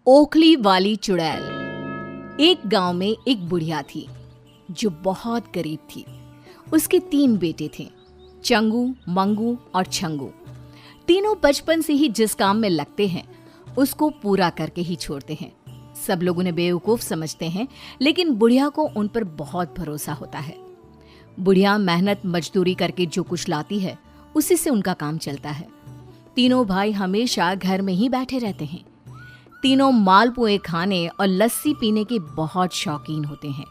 ओखली वाली चुड़ैल। एक गांव में एक बुढ़िया थी जो बहुत गरीब थी। उसके 3 बेटे थे, चंगू, मंगू और छंगू। तीनों बचपन से ही जिस काम में लगते हैं उसको पूरा करके ही छोड़ते हैं। सब लोग उन्हें बेवकूफ समझते हैं, लेकिन बुढ़िया को उन पर बहुत भरोसा होता है। बुढ़िया मेहनत मजदूरी करके जो कुछ लाती है उसी से उनका काम चलता है। तीनों भाई हमेशा घर में ही बैठे रहते हैं। तीनों मालपुए खाने और लस्सी पीने के बहुत शौकीन होते हैं।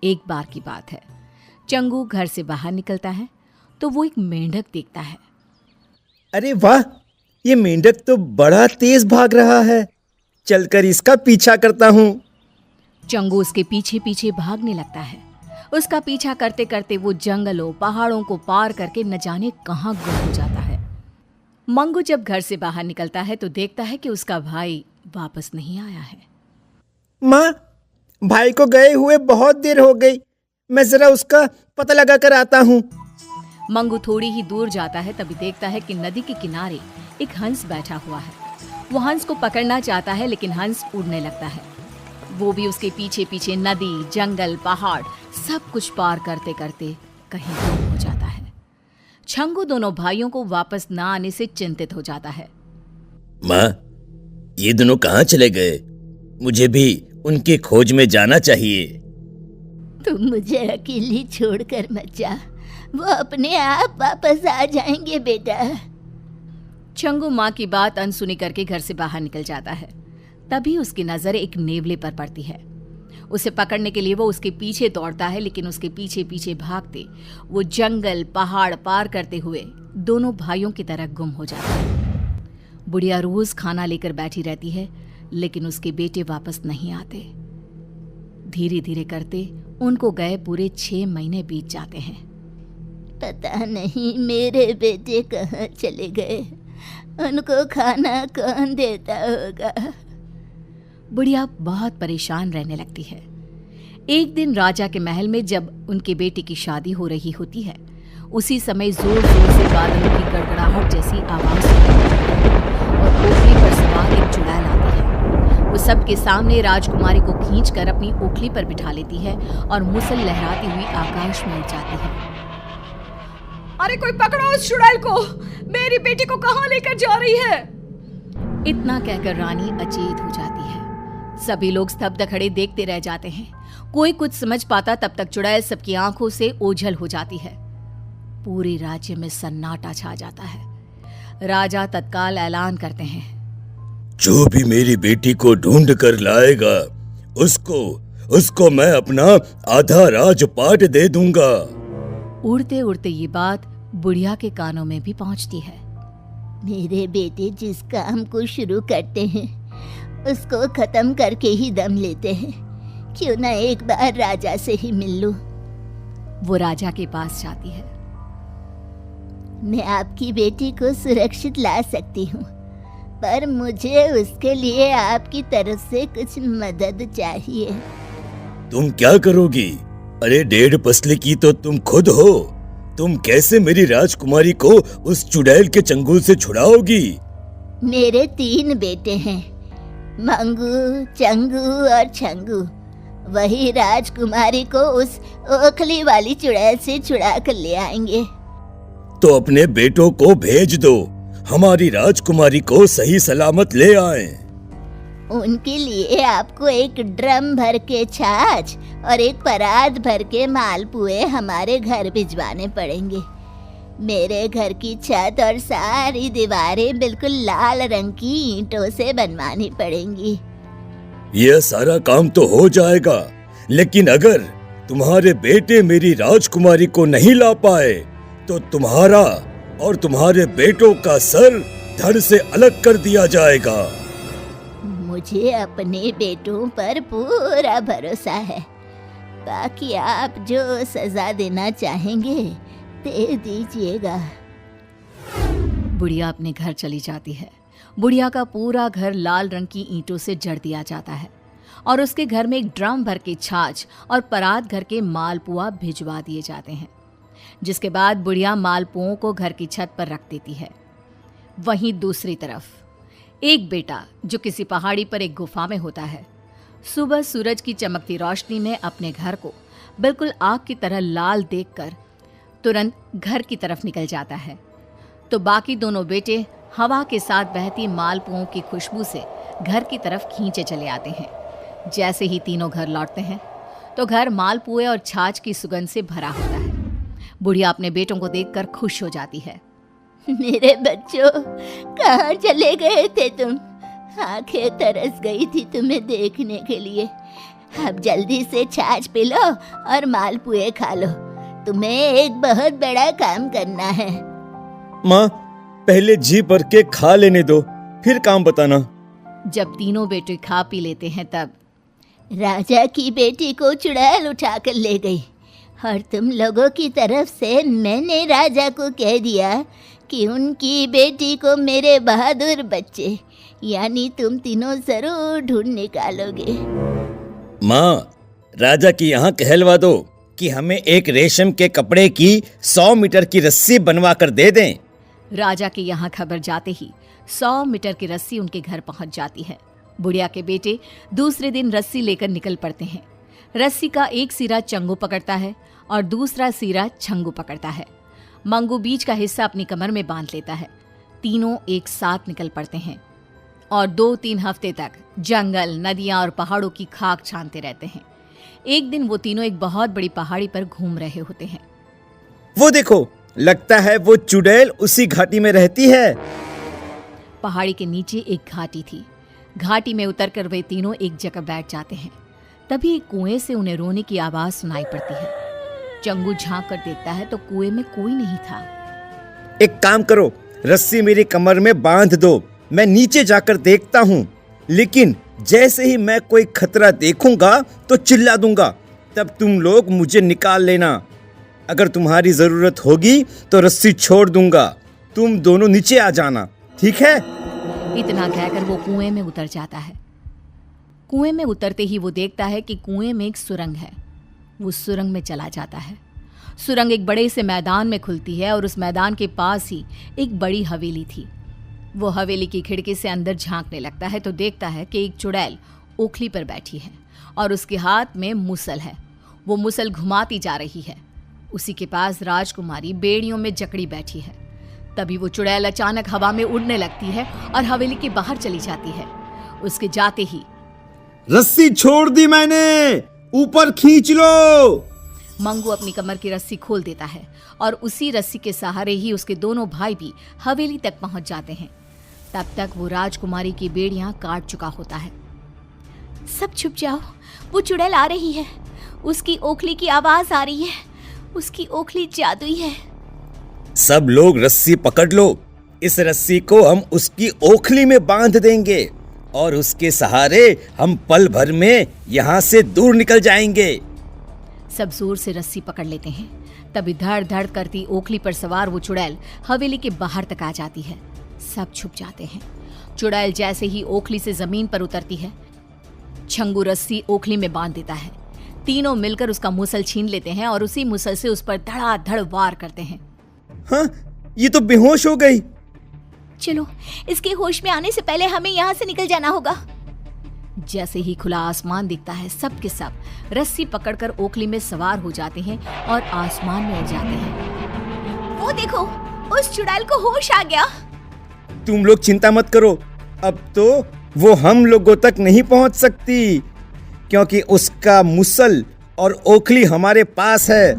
एक बार की बात है, चंगू घर से बाहर निकलता है तो वो एक मेंढक देखता है। अरे वाह, ये मेंढक तो बड़ा तेज भाग रहा है। चलकर इसका पीछा करता हूँ। चंगू उसके पीछे पीछे भागने लगता है। उसका पीछा करते करते वो जंगलों पहाड़ों को पार करके न जाने कहाँ गुम हो जाता है। मंगू जब घर से बाहर निकलता है तो देखता है कि उसका भाई वापस नहीं आया है। माँ, भाई को गए हुए बहुत देर हो गई। मैं जरा उसका पता लगा कर आता हूँ। मंगू थोड़ी ही दूर जाता है, तभी देखता है कि नदी के किनारे एक हंस बैठा हुआ है। वो हंस को पकड़ना चाहता है, लेकिन हंस उड़ने लगता है। वो भी उसके पीछे पीछे नदी, जंगल, पहाड़ सब कुछ पार करते करते कहीं गुम हो जाता है। छंगू दोनों भाइयों को वापस ना आने से चिंतित हो जाता है। माँ, ये दोनों कहाँ चले गए? मुझे भी उनकी खोज में जाना चाहिए। तुम मुझे अकेली छोड़कर मत जा, वो अपने आप वापस आ जाएंगे बेटा। छंगू माँ की बात अनसुनी करके घर से बाहर निकल जाता है। तभी उसकी नजर एक नेवले पर पड़ती है। उसे पकड़ने के लिए वो उसके पीछे दौड़ता है, लेकिन उसके पीछे पीछे भागते वो जंगल पहाड़ पार करते हुए दोनों भाइयों की तरह गुम हो जाता है। बुढ़िया रोज खाना लेकर बैठी रहती है, लेकिन उसके बेटे वापस नहीं आते। धीरे धीरे करते उनको गए पूरे 6 महीने बीत जाते हैं। पता नहीं मेरे बेटे कहाँ चले गए, उनको खाना कौन देता होगा। बुढ़िया बहुत परेशान रहने लगती है। एक दिन राजा के महल में जब उनके बेटे की शादी हो रही होती है, उसी समय जोर जोर से बादलों की गड़गड़ाहट जैसी आवाज सुनाई देती है और ओखली पर सवार एक चुड़ैल आती है। वो सबके सामने राजकुमारी को खींचकर अपनी ओखली पर बिठा लेती है और मुसल लहराती हुई आकाश में उड़ जाती है। अरे कोई पकड़ो उस चुड़ैल को, मेरी बेटी को कहाँ लेकर जा रही है? इतना कहकर रानी अचेत हो जाती है। सभी लोग स्तब्ध खड़े देखते रह जाते हैं। कोई कुछ समझ पाता तब तक चुड़ैल सबकी आंखों से ओझल हो जाती है। पूरे राज्य में सन्नाटा छा जाता है। राजा तत्काल ऐलान करते हैं, जो भी मेरी बेटी को ढूंढ कर लाएगा उसको मैं अपना आधा राजपाट दे दूंगा। उड़ते उड़ते ये बात बुढ़िया के कानों में भी पहुंचती है। मेरे बेटे जिस काम को शुरू करते हैं उसको खत्म करके ही दम लेते हैं। क्यों ना एक बार राजा से ही मिल लूं। वो राजा के पास जाती है। मैं आपकी बेटी को सुरक्षित ला सकती हूँ, पर मुझे उसके लिए आपकी तरफ से कुछ मदद चाहिए। तुम क्या करोगी? अरे 1.5 पसले की तो तुम खुद हो। तुम कैसे मेरी राजकुमारी को उस चुड़ैल के चंगुल से छुड़ाओगी? मेरे 3 बेटे हैं, मंगू, चंगू और छंगू। वही राजकुमारी को उस ओखली वाली चुड़ैल से छुड़ा कर ले आएंगे। तो अपने बेटों को भेज दो, हमारी राजकुमारी को सही सलामत ले आएं। उनके लिए आपको एक ड्रम भर के छाछ और एक परात भर के मालपुए हमारे घर भिजवाने पड़ेंगे। मेरे घर की छत और सारी दीवारें बिल्कुल लाल रंग की ईंटों से बनवानी पड़ेंगी। यह सारा काम तो हो जाएगा, लेकिन अगर तुम्हारे बेटे मेरी राजकुमारी को नहीं ला पाए तो तुम्हारा और तुम्हारे बेटों का सर धड़ से अलग कर दिया जाएगा। मुझे अपने बेटों पर पूरा भरोसा है। बाकी आप जो सजा देना चाहेंगे दे दीजिएगा। बुढ़िया अपने घर चली जाती है। बुढ़िया का पूरा घर लाल रंग की ईंटों से जड़ दिया जाता है और उसके घर में एक ड्रम भर के छाछ और परात घर के मालपुआ भिजवा दिए जाते हैं। जिसके बाद बुढ़िया मालपुओं को घर की छत पर रख देती है। वहीं दूसरी तरफ एक बेटा जो किसी पहाड़ी पर एक गुफा में होता है, सुबह सूरज की चमकती रोशनी में अपने घर को बिल्कुल आग की तरह लाल देखकर तुरंत घर की तरफ निकल जाता है। तो बाकी दोनों बेटे हवा के साथ बहती मालपुओं की खुशबू से घर की तरफ खींचे चले आते हैं। जैसे ही तीनों घर लौटते हैं तो घर मालपुए और छाछ की सुगंध से भरा होता है। बुढ़िया अपने बेटों को देखकर खुश हो जाती है। मेरे बच्चों, कहाँ चले गए थे तुम? आंखें तरस गई थी तुम्हें देखने के लिए। अब जल्दी से छाछ पी लो और मालपुए खा लो। तुम्हें एक बहुत बड़ा काम करना है। माँ, पहले जी भर के खा लेने दो, फिर काम बताना। जब तीनों बेटे खा पी लेते हैं तब राजा की बेटी को चुड़ैल उठाकर ले गई और तुम लोगों की तरफ से मैंने राजा को कह दिया कि उनकी बेटी को मेरे बहादुर बच्चे यानी तुम तीनों जरूर ढूंढ निकालोगे। माँ, राजा की यहाँ कहलवा दो कि हमें एक रेशम के कपड़े की 100 मीटर की रस्सी बनवा कर दे दें। राजा के यहाँ खबर जाते ही 100 मीटर की रस्सी उनके घर पहुंच जाती है। बुढ़िया के बेटे दूसरे दिन रस्सी लेकर निकल पड़ते हैं। रस्सी का एक सिरा चंगू पकड़ता है और दूसरा सिरा छंगू पकड़ता है। मंगू बीच का हिस्सा अपनी कमर में बांध लेता है। तीनों एक साथ निकल पड़ते हैं और 2-3 हफ्ते तक जंगल, नदियां और पहाड़ों की खाक छानते रहते हैं। एक दिन वो तीनों एक बहुत बड़ी पहाड़ी पर घूम रहे होते हैं। वो देखो, लगता है वो चुड़ैल उसी घाटी में रहती है। पहाड़ी के नीचे एक घाटी थी। घाटी में उतरकर वे तीनों एक जगह बैठ जाते हैं। तभी एक कुएं से उन्हें रोने की आवाज सुनाई पड़ती है। चंगू झांक कर देखता है तो कुएं में कोई नहीं था। एक काम करो, रस्सी मेरी कमर में बांध दो, मैं नीचे जाकर देखता हूँ। लेकिन जैसे ही मैं कोई खतरा देखूंगा तो चिल्ला दूंगा, तब तुम लोग मुझे निकाल लेना। अगर तुम्हारी जरूरत होगी तो रस्सी छोड़ दूंगा, तुम दोनों नीचे आ जाना, ठीक है? इतना कहकर वो कुएं में उतर जाता है। कुएं में उतरते ही वो देखता है कि कुएं में एक सुरंग है। वो सुरंग में चला जाता है। सुरंग एक बड़े से मैदान में खुलती है और उस मैदान के पास ही एक बड़ी हवेली थी। वो हवेली की खिड़की से अंदर झांकने लगता है तो देखता है कि एक चुड़ैल ओखली पर बैठी है और उसके हाथ में मुसल है। वो मुसल घुमाती जा रही है। उसी के पास राजकुमारी बेड़ियों में जकड़ी बैठी है। तभी वो चुड़ैल अचानक हवा में उड़ने लगती है और हवेली के बाहर चली जाती है। उसके जाते ही रस्सी छोड़ दी मैंने, ऊपर खींच लो। मंगू अपनी कमर की रस्सी खोल देता है और उसी रस्सी के सहारे ही उसके दोनों भाई भी हवेली तक पहुंच जाते हैं। तब तक वो राजकुमारी की बेड़ियां काट चुका होता है। सब छुप जाओ, वो चुड़ैल आ रही है। उसकी ओखली की आवाज आ रही है। उसकी ओखली जादुई है। सब लोग रस्सी पकड़ लो, इस रस्सी को हम उसकी ओखली में बांध देंगे और उसके सहारे हम पल भर में यहाँ से दूर निकल जाएंगे। सब जोर से रस्सी पकड़ लेते हैं। तभी धड़ धड़ करती ओखली पर सवार वो चुड़ैल हवेली के बाहर तक आ जाती है। सब छुप जाते हैं। चुड़ैल जैसे ही ओखली से जमीन पर उतरती है, छंगू रस्सी ओखली में बांध देता है। तीनों मिलकर उसका मुसल छीन लेते हैं और उसी मुसल से उस पर धड़ाधड़ वार करते हैं। हाँ, ये तो बेहोश हो गई। चलो, इसके होश में आने से पहले हमें यहाँ से निकल जाना होगा। जैसे ही खुला आसमान दिखता है, सब के सब रस्सी पकड़कर ओखली में सवार हो जाते हैं और आसमान में उड़ जाते हैं। वो देखो, उस चुड़ैल को होश आ गया। तुम लोग चिंता मत करो, अब तो वो हम लोगों तक नहीं पहुंच सकती, क्योंकि उसका मुसल और ओखली हमारे पास है।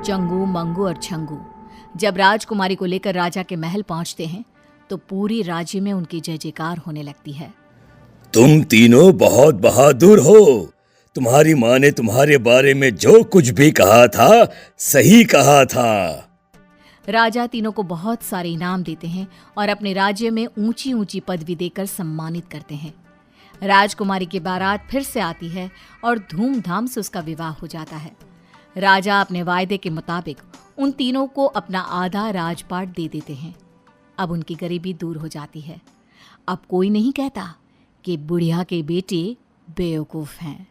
चंगू, मंगू और छंगू जब राजकुमारी को लेकर राजा के महल पहुंचते हैं तो पूरी राज्य में उनकी जय जयकार होने लगती है। तुम तीनों बहुत बहादुर हो। तुम्हारी माँ ने तुम्हारे बारे में जो कुछ भी कहा था, सही कहा था। राजा तीनों को बहुत सारे इनाम देते हैं और अपने राज्य में ऊंची ऊंची पदवी देकर सम्मानित करते हैं। राजकुमारी की बारात फिर से आती है और धूमधाम से उसका विवाह हो जाता है। राजा अपने वायदे के मुताबिक उन तीनों को अपना आधा राजपाट दे देते हैं। अब उनकी गरीबी दूर हो जाती है। अब कोई नहीं कहता कि बुढ़िया के बेटे बेवकूफ हैं।